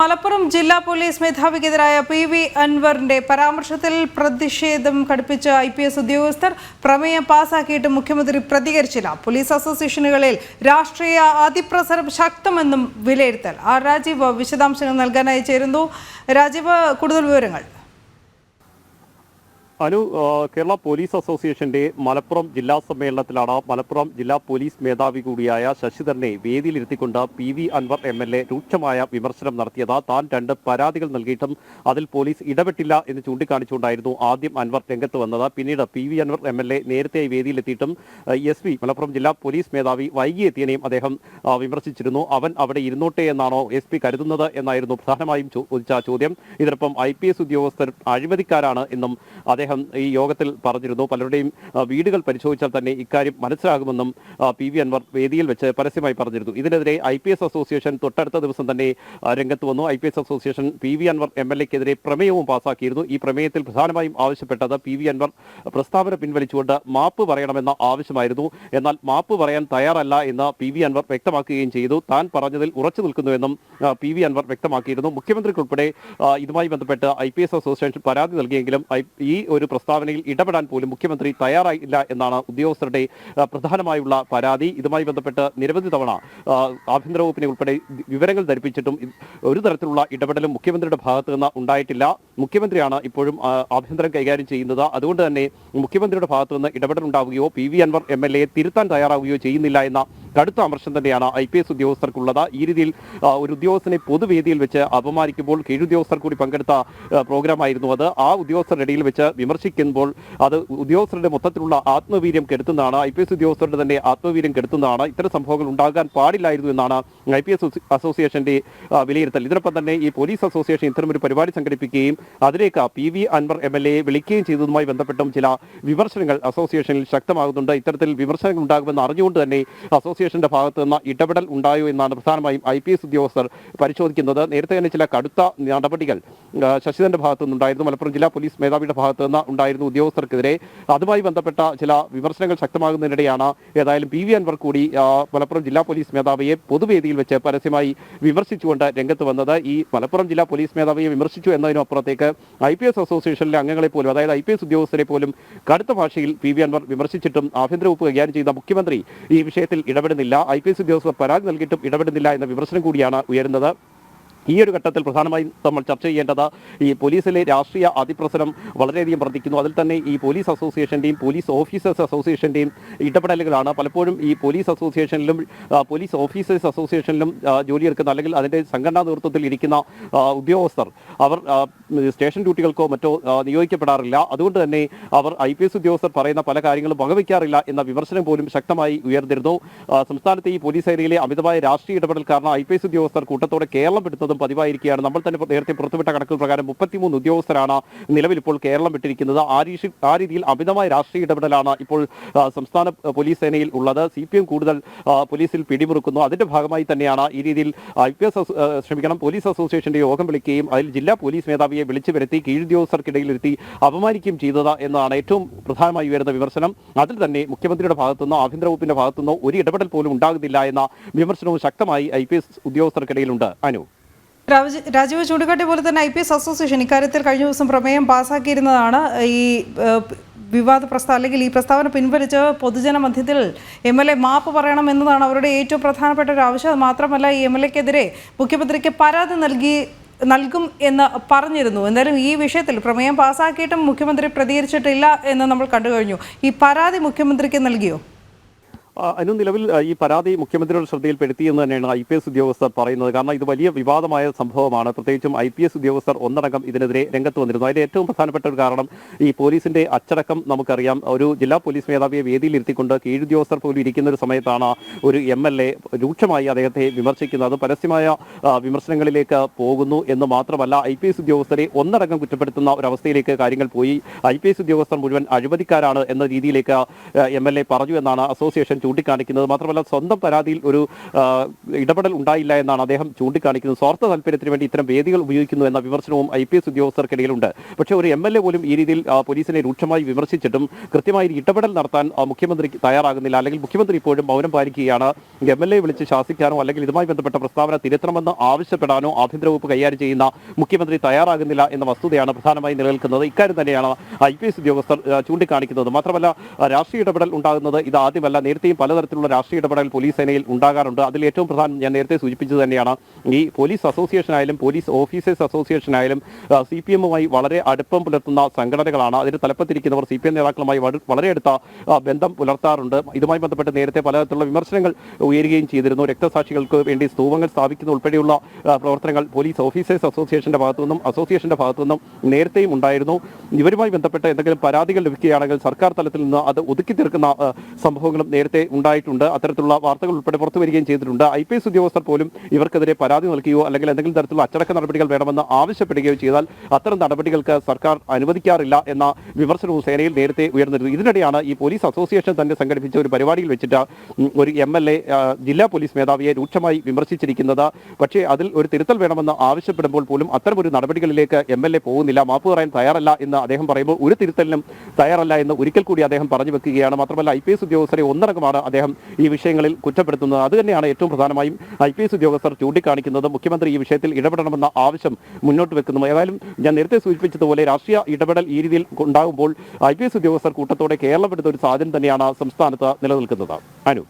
മലപ്പുറം ജില്ലാ police മേധാവിക്കെതിരായ PV അൻവറിന്റെ പരാമർശത്തിൽ പ്രതിഷേധം കടുപ്പിച്ച IPS ഉദ്യോഗസ്ഥർ പ്രമേയം പാസാക്കിയിട്ട് മുഖ്യമന്ത്രി പ്രതികരിച്ചില്ല. പോലീസ് അസോസിയേഷനുകളിൽ രാഷ്ട്രീയ അതിപ്രസരം ശക്തമെന്നും വിലയിരുത്തൽ. രാജീവ് വിശദാംശങ്ങൾ നൽകാനായി ചേരുന്നു. രാജീവ്, കൂടുതൽ വിവരങ്ങൾ. കേരള പോലീസ് അസോസിയേഷന്റെ മലപ്പുറം ജില്ലാ സമ്മേളനത്തിലാണ് മലപ്പുറം ജില്ലാ പോലീസ് മേധാവി കൂടിയായ ശശിധരനെ വേദിയിലിരുത്തിക്കൊണ്ട് PV അൻവർ MLA രൂക്ഷമായ വിമർശനം നടത്തിയത്. താൻ 2 പരാതികൾ നൽകിയിട്ടും അതിൽ പോലീസ് ഇടപെട്ടില്ല എന്ന് ചൂണ്ടിക്കാണിച്ചുകൊണ്ടായിരുന്നു ആദ്യം അൻവർ രംഗത്ത് വന്നത്. പിന്നീട് PV അൻവർ MLA നേരത്തെ വേദിയിലെത്തിയിട്ടും SP മലപ്പുറം ജില്ലാ പോലീസ് മേധാവി വൈകി എത്തിയനെയും അദ്ദേഹം വിമർശിച്ചിരുന്നു. അവൻ അവിടെ ഇരുന്നോട്ടെ എന്നാണോ SP കരുതുന്നത് എന്നായിരുന്നു പ്രധാനമായും ചോദിച്ച ചോദ്യം. ഇതിനൊപ്പം IPS ഉദ്യോഗസ്ഥർ അഴിമതിക്കാരാണ് എന്നും അദ്ദേഹം ഈ യോഗത്തിൽ പറഞ്ഞിരുന്നു. പലരുടെയും വീടുകൾ പരിശോധിച്ചാൽ തന്നെ ഇക്കാര്യം മനസ്സിലാകുമെന്നും PV അൻവർ വേദിയിൽ വെച്ച് പരസ്യമായി പറഞ്ഞിരുന്നു. ഇതിനെതിരെ IPS അസോസിയേഷൻ തൊട്ടടുത്ത ദിവസം തന്നെ രംഗത്ത് വന്നു. IPS അസോസിയേഷൻ PV അൻവർ MLAക്കെതിരെ പ്രമേയവും പാസാക്കിയിരുന്നു. ഈ പ്രമേയത്തിൽ പ്രധാനമായും ആവശ്യപ്പെട്ടത് PV അൻവർ പ്രസ്താവന പിൻവലിച്ചുകൊണ്ട് മാപ്പ് പറയണമെന്ന ആവശ്യമായിരുന്നു. എന്നാൽ മാപ്പ് പറയാൻ തയ്യാറല്ല എന്ന് PV അൻവർ വ്യക്തമാക്കുകയും ചെയ്തു. താൻ പറഞ്ഞതിൽ ഉറച്ചു നിൽക്കുന്നുവെന്നും PV അൻവർ വ്യക്തമാക്കിയിരുന്നു. മുഖ്യമന്ത്രിക്കുൾപ്പെടെ ഇതുമായി ബന്ധപ്പെട്ട് IPS അസോസിയേഷൻ പരാതി നൽകിയെങ്കിലും ഈ ഒരു പ്രസ്താവനയിൽ ഇടപെടാൻ പോലും മുഖ്യമന്ത്രി തയ്യാറായില്ല എന്നാണ് ഉദ്യോഗസ്ഥരുടെ പ്രധാനമായുള്ള പരാതി. ഇതുമായി ബന്ധപ്പെട്ട് നിരവധി തവണ ആഭ്യന്തര വകുപ്പിനെ ഉൾപ്പെടെ വിവരങ്ങൾ ധരിപ്പിച്ചിട്ടും ഒരു തരത്തിലുള്ള ഇടപെടലും മുഖ്യമന്ത്രിയുടെ ഭാഗത്ത് നിന്ന് ഉണ്ടായിട്ടില്ല. മുഖ്യമന്ത്രിയാണ് ഇപ്പോഴും ആഭ്യന്തരം കൈകാര്യം ചെയ്യുന്നത്. അതുകൊണ്ട് തന്നെ മുഖ്യമന്ത്രിയുടെ ഭാഗത്തു നിന്ന് ഇടപെടൽ ഉണ്ടാവുകയോ PV അൻവർ MLA തിരുത്താൻ തയ്യാറാവുകയോ ചെയ്യുന്നില്ല എന്ന കടുത്ത അമർഷം തന്നെയാണ് IPS ഉദ്യോഗസ്ഥർക്കുള്ളത്. ഈ രീതിയിൽ ഒരു ഉദ്യോഗസ്ഥനെ പൊതുവേദിയിൽ വെച്ച് അപമാനിക്കുമ്പോൾ കീഴുദ്യോഗസ്ഥർ കൂടി പങ്കെടുത്ത പ്രോഗ്രാമായിരുന്നു അത്. ആ ഉദ്യോഗസ്ഥരുടെ ഇടയിൽ വെച്ച് വിമർശിക്കുമ്പോൾ അത് ഉദ്യോഗസ്ഥരുടെ മൊത്തത്തിലുള്ള ആത്മവീര്യം കെടുത്തുന്നതാണ്. IPS ഉദ്യോഗസ്ഥരുടെ തന്നെ ആത്മവീര്യം കെടുത്തുന്നതാണ്. ഇത്തരം സംഭവങ്ങൾ ഉണ്ടാകാൻ പാടില്ലായിരുന്നു എന്നാണ് IPS അസോസിയേഷന്റെ വിലയിരുത്തൽ. ഇതിനൊപ്പം തന്നെ ഈ പോലീസ് അസോസിയേഷൻ ഇത്തരമൊരു പരിപാടി സംഘടിപ്പിക്കുകയും അതിലേക്ക് PV അൻവർ MLA വിളിക്കുകയും ചെയ്തതുമായി ബന്ധപ്പെട്ടും ചില വിമർശനങ്ങൾ അസോസിയേഷനിൽ ശക്തമാകുന്നുണ്ട്. ഇത്തരത്തിൽ വിമർശനങ്ങൾ ഉണ്ടാകുമെന്ന് അറിഞ്ഞുകൊണ്ട് തന്നെ അസോസിയേഷന്റെ ഭാഗത്ത് നിന്ന് ഇടപെടൽ ഉണ്ടായോ എന്നാണ് പ്രധാനമായും IPS ഉദ്യോഗസ്ഥർ പരിശോധിക്കുന്നത്. നേരത്തെ തന്നെ ചില കടുത്ത നടപടികൾ ശശിധരന്റെ ഭാഗത്തു നിന്നുണ്ടായിരുന്നു. മലപ്പുറം ജില്ലാ പോലീസ് മേധാവിയുടെ ഭാഗത്ത് നിന്ന് ഉണ്ടായിരുന്നു ഉദ്യോഗസ്ഥർക്കെതിരെ. അതുമായി ബന്ധപ്പെട്ട ചില വിമർശനങ്ങൾ ശക്തമാകുന്നതിനിടെയാണ് ഏതായാലും PV അൻവർ കൂടി മലപ്പുറം ജില്ലാ പോലീസ് മേധാവിയെ പൊതുവേദിയിൽ വെച്ച് പരസ്യമായി വിമർശിച്ചുകൊണ്ട് രംഗത്ത് വന്നത്. ഈ മലപ്പുറം ജില്ലാ പോലീസ് മേധാവിയെ വിമർശിച്ചു എന്നതിനും അപ്പുറത്തേക്ക് IPS അസോസിയേഷനിലെ അംഗങ്ങളെ പോലും, അതായത് IPS ഉദ്യോഗസ്ഥരെ പോലും കടുത്ത ഭാഷയിൽ PV അൻവർ വിമർശിച്ചിട്ടും ആഭ്യന്തര വകുപ്പ് കൈകാര്യം ചെയ്ത മുഖ്യമന്ത്രി ഈ വിഷയത്തിൽ ഇടപെടുന്നില്ല, IPS ഉദ്യോഗസ്ഥർ പരാതി നൽകിയിട്ടും ഇടപെടുന്നില്ല എന്ന വിമർശനം കൂടിയാണ് ഉയരുന്നത്. ഈ ഒരു ഘട്ടത്തിൽ പ്രധാനമായും നമ്മൾ ചർച്ച ചെയ്യേണ്ടത് ഈ പോലീസിലെ രാഷ്ട്രീയ അതിപ്രസരം വളരെയധികം വർദ്ധിക്കുന്നു. അതിൽ തന്നെ ഈ പോലീസ് അസോസിയേഷന്റെയും പോലീസ് ഓഫീസേഴ്സ് അസോസിയേഷന്റെയും ഇടപെടലുകളാണ്. പലപ്പോഴും ഈ പോലീസ് അസോസിയേഷനിലും പോലീസ് ഓഫീസേഴ്സ് അസോസിയേഷനിലും ജോലിയെടുക്കുന്ന അല്ലെങ്കിൽ അതിൻ്റെ സംഘടനാ നേതൃത്വത്തിൽ ഇരിക്കുന്ന ഉദ്യോഗസ്ഥർ അവർ സ്റ്റേഷൻ ഡ്യൂട്ടികൾക്കോ മറ്റോ നിയോഗിക്കപ്പെടാറില്ല. അതുകൊണ്ട് തന്നെ അവർ IPS ഉദ്യോഗസ്ഥർ പറയുന്ന പല കാര്യങ്ങളും വകവയ്ക്കാറില്ല എന്ന വിമർശനം പോലും ശക്തമായി ഉയർന്നിരുന്നു. സംസ്ഥാനത്തെ ഈ പോലീസ് ഏരിയയിലെ അമിതമായ രാഷ്ട്രീയ ഇടപെടൽ കാരണം IPS ഉദ്യോഗസ്ഥർ കൂട്ടത്തോടെ കേരളം വിടുന്നതും പതിവായിരിക്കുകയാണ്. നമ്മൾ തന്നെ നേരത്തെ പുറത്തുവിട്ട കണക്കുകൾ പ്രകാരം 33 ഉദ്യോഗസ്ഥരാണ് നിലവിൽ ഇപ്പോൾ കേരളം വിട്ടിരിക്കുന്നത്. ആ രീതിയിൽ അമിതമായ രാഷ്ട്രീയ ഇടപെടലാണ് ഇപ്പോൾ സംസ്ഥാന പോലീസ് സേനയിൽ ഉള്ളത്. CPM കൂടുതൽ പോലീസിൽ പിടിമുറുക്കുന്നു. അതിന്റെ ഭാഗമായി തന്നെയാണ് ഈ രീതിയിൽ പോലീസ് അസോസിയേഷന്റെ യോഗം വിളിക്കുകയും അതിൽ ജില്ലാ പോലീസ് മേധാവിയെ വിളിച്ചു വരുത്തി കീഴുദ്യോഗസ്ഥർക്കിടയിൽ ഇരുത്തി അപമാനിക്കുകയും ചെയ്തത് എന്നാണ് ഏറ്റവും പ്രധാനമായി ഉയരുന്ന വിമർശനം. അതിൽ തന്നെ മുഖ്യമന്ത്രിയുടെ ഭാഗത്തുനിന്നോ ആഭ്യന്തര വകുപ്പിന്റെ ഭാഗത്തുനിന്നോ ഒരു ഇടപെടൽ പോലും ഉണ്ടാകുന്നില്ല എന്ന വിമർശനവും ശക്തമായി IPS ഉദ്യോഗസ്ഥർക്കിടയിലുണ്ട്. രാജീവ് ചൂണ്ടിക്കാട്ടിയ പോലെ തന്നെ IPS അസോസിയേഷൻ ഇക്കാര്യത്തിൽ കഴിഞ്ഞ ദിവസം പ്രമേയം പാസാക്കിയിരുന്നതാണ്. ഈ വിവാദ പ്രസ്താവന അല്ലെങ്കിൽ ഈ പ്രസ്താവന പിൻവലിച്ച് പൊതുജന മധ്യത്തിൽ MLA മാപ്പ് പറയണം എന്നതാണ് അവരുടെ ഏറ്റവും പ്രധാനപ്പെട്ട ഒരു ആവശ്യം. അത് മാത്രമല്ല, ഈ MLAക്കെതിരെ മുഖ്യമന്ത്രിക്ക് പരാതി നൽകും എന്ന് പറഞ്ഞിരുന്നു. എന്തായാലും ഈ വിഷയത്തിൽ പ്രമേയം പാസാക്കിയിട്ടും മുഖ്യമന്ത്രി പ്രതികരിച്ചിട്ടില്ല എന്ന് നമ്മൾ കണ്ടു കഴിഞ്ഞു. ഈ പരാതി മുഖ്യമന്ത്രിക്ക് നൽകിയോ? നിലവിൽ ഈ പരാതി മുഖ്യമന്ത്രിയുടെ ശ്രദ്ധയിൽപ്പെടുത്തിയെന്ന് തന്നെയാണ് IPS ഉദ്യോഗസ്ഥർ പറയുന്നത്. കാരണം ഇത് വലിയ വിവാദമായ സംഭവമാണ്. പ്രത്യേകിച്ചും IPS ഉദ്യോഗസ്ഥർ ഒന്നടങ്കം ഇതിനെതിരെ രംഗത്ത് വന്നിരുന്നു. അതിന്റെ ഏറ്റവും പ്രധാനപ്പെട്ട ഒരു കാരണം ഈ പോലീസിന്റെ അച്ചടക്കം നമുക്കറിയാം. ഒരു ജില്ലാ പോലീസ് മേധാവിയെ വേദിയിലിരുത്തിക്കൊണ്ട് കീഴുദ്യോഗസ്ഥർ പോലും ഇരിക്കുന്ന ഒരു സമയത്താണ് ഒരു MLA രൂക്ഷമായി അദ്ദേഹത്തെ വിമർശിക്കുന്നത്. പരസ്യമായ വിമർശനങ്ങളിലേക്ക് പോകുന്നു എന്ന് മാത്രമല്ല, IPS ഉദ്യോഗസ്ഥരെ ഒന്നടങ്കം കുറ്റപ്പെടുത്തുന്ന ഒരവസ്ഥയിലേക്ക് കാര്യങ്ങൾ പോയി. IPS ഉദ്യോഗസ്ഥർ മുഴുവൻ അഴിമതിക്കാരാണ് എന്ന രീതിയിലേക്ക് MLA പറഞ്ഞു എന്നാണ് അസോസിയേഷൻ ചൂണ്ടിക്കാണിക്കുന്നത്. മാത്രമല്ല സ്വന്തം പരാതിയിൽ ഒരു ഇടപെടൽ ഉണ്ടായില്ല എന്നാണ് അദ്ദേഹം ചൂണ്ടിക്കാണിക്കുന്നത്. സ്വാർത്ഥ താല്പര്യത്തിന് വേണ്ടി ഇത്തരം വേദികൾ ഉപയോഗിക്കുന്നു എന്ന വിമർശനവും IPS ഉദ്യോഗസ്ഥർക്കിടയിലുണ്ട്. പക്ഷേ ഒരു MLA പോലും ഈ രീതിയിൽ പോലീസിനെ രൂക്ഷമായി വിമർശിച്ചിട്ടും കൃത്യമായി ഇടപെടൽ നടത്താൻ മുഖ്യമന്ത്രി തയ്യാറാകുന്നില്ല. അല്ലെങ്കിൽ മുഖ്യമന്ത്രി ഇപ്പോഴും മൗനം പാലിക്കുകയാണ്. MLA വിളിച്ച് ശാസിക്കാനോ അല്ലെങ്കിൽ ഇതുമായി ബന്ധപ്പെട്ട പ്രസ്താവന തിരുത്തണമെന്ന് ആവശ്യപ്പെടാനോ ആഭ്യന്തര വകുപ്പ് കൈകാര്യം ചെയ്യുന്ന മുഖ്യമന്ത്രി തയ്യാറാകുന്നില്ല എന്ന വസ്തുതയാണ് പ്രധാനമായി നിലനിൽക്കുന്നത്. ഇക്കാര്യം തന്നെയാണ് IPS ഉദ്യോഗസ്ഥർ ചൂണ്ടിക്കാണിക്കുന്നത്. മാത്രമല്ല രാഷ്ട്രീയ ഇടപെടൽ ഉണ്ടാകുന്നത് ഇത് ആദ്യമല്ല. നേരത്തെയും പലതരത്തിലുള്ള രാഷ്ട്രീയ ഇടപെടൽ പോലീസ് സേനയിൽ ഉണ്ടാകാറുണ്ട്. അതിൽ ഏറ്റവും പ്രധാനം ഞാൻ നേരത്തെ സൂചിപ്പിച്ചത് തന്നെയാണ്. ഈ പോലീസ് അസോസിയേഷൻ ആയാലും പോലീസ് ഓഫീസേഴ്സ് അസോസിയേഷൻ ആയാലും CPM-മായി വളരെ അടുപ്പം പുലർത്തുന്ന സംഘടനകളാണ്. അതിന് തലപ്പത്തിരിക്കുന്നവർ CPM നേതാക്കളുമായി വളരെ അടുത്ത ബന്ധം പുലർത്താറുണ്ട്. ഇതുമായി ബന്ധപ്പെട്ട് നേരത്തെ പലതരത്തിലുള്ള വിമർശനങ്ങൾ ഉയരുകയും ചെയ്തിരുന്നു. രക്തസാക്ഷികൾക്ക് വേണ്ടി സ്തൂപങ്ങൾ സ്ഥാപിക്കുന്ന ഉൾപ്പെടെയുള്ള പ്രവർത്തനങ്ങൾ പോലീസ് ഓഫീസേഴ്സ് അസോസിയേഷന്റെ ഭാഗത്തുനിന്നും അസോസിയേഷന്റെ ഭാഗത്തുനിന്നും നേരത്തെയും ഉണ്ടായിരുന്നു. ഇവരുമായി ബന്ധപ്പെട്ട് എന്തെങ്കിലും പരാതികൾ ലഭിക്കുകയാണെങ്കിൽ സർക്കാർ തലത്തിൽ നിന്ന് അത് ഒതുക്കി തീർക്കുന്ന സംഭവങ്ങളും നേരത്തെ ഉണ്ടായിട്ടുണ്ട്. അത്തരത്തിലുള്ള വാർത്തകൾ ഉൾപ്പെടെ പുറത്തു വരികയും ചെയ്തിട്ടുണ്ട്. IPS ഉദ്യോഗസ്ഥർ പോലും ഇവർക്കെതിരെ പരാതി നൽകുകയോ അല്ലെങ്കിൽ എന്തെങ്കിലും തരത്തിലുള്ള അച്ചടക്ക നടപടികൾ വേണമെന്ന് ആവശ്യപ്പെടുകയോ ചെയ്താൽ അത്തരം നടപടികൾക്ക് സർക്കാർ അനുവദിക്കാറില്ല എന്ന വിമർശനവും സേനയിൽ നേരത്തെ ഉയർന്നിരുന്നു. ഇതിനിടെയാണ് ഈ പോലീസ് അസോസിയേഷൻ തന്നെ സംഘടിപ്പിച്ച ഒരു പരിപാടിയിൽ വെച്ചിട്ട് ഒരു MLA ജില്ലാ പോലീസ് മേധാവിയെ രൂക്ഷമായി വിമർശിച്ചിരിക്കുന്നത്. പക്ഷേ അതിൽ ഒരു തിരുത്തൽ വേണമെന്ന് ആവശ്യപ്പെടുമ്പോൾ പോലും അത്തരമൊരു നടപടികളിലേക്ക് MLA പോകുന്നില്ല. മാപ്പ് പറയാൻ തയ്യാറല്ല എന്ന് അദ്ദേഹം പറയുമ്പോൾ ഒരു തിരുത്തലിനും തയ്യാറല്ല എന്ന് ഒരിക്കൽ കൂടി അദ്ദേഹം പറഞ്ഞു വെക്കുകയാണ്. മാത്രമല്ല IPS ഉദ്യോഗസ്ഥരെ ഒന്നടങ്കമാണ് അദ്ദേഹം ഈ വിഷയങ്ങളിൽ കുറ്റപ്പെടുത്തുന്നത്. അത് തന്നെയാണ് ഏറ്റവും പ്രധാനമായും IPS ഉദ്യോഗസ്ഥർ ചൂണ്ടിക്കാണിക്കുന്നത്. മുഖ്യമന്ത്രി ഈ വിഷയത്തിൽ ഇടപെടണമെന്ന ആവശ്യം മുന്നോട്ട് വെക്കുന്നു. ഏതായാലും ഞാൻ നേരത്തെ സൂചിപ്പിച്ചതുപോലെ രാഷ്ട്രീയ ഇടപെടൽ ഈ രീതിയിൽ ഉണ്ടാകുമ്പോൾ IPS ഉദ്യോഗസ്ഥർ കൂട്ടത്തോടെ കേരളം വിടുന്ന ഒരു സാഹചര്യം തന്നെയാണ് സംസ്ഥാനത്ത് നിലനിൽക്കുന്നത്. അനു.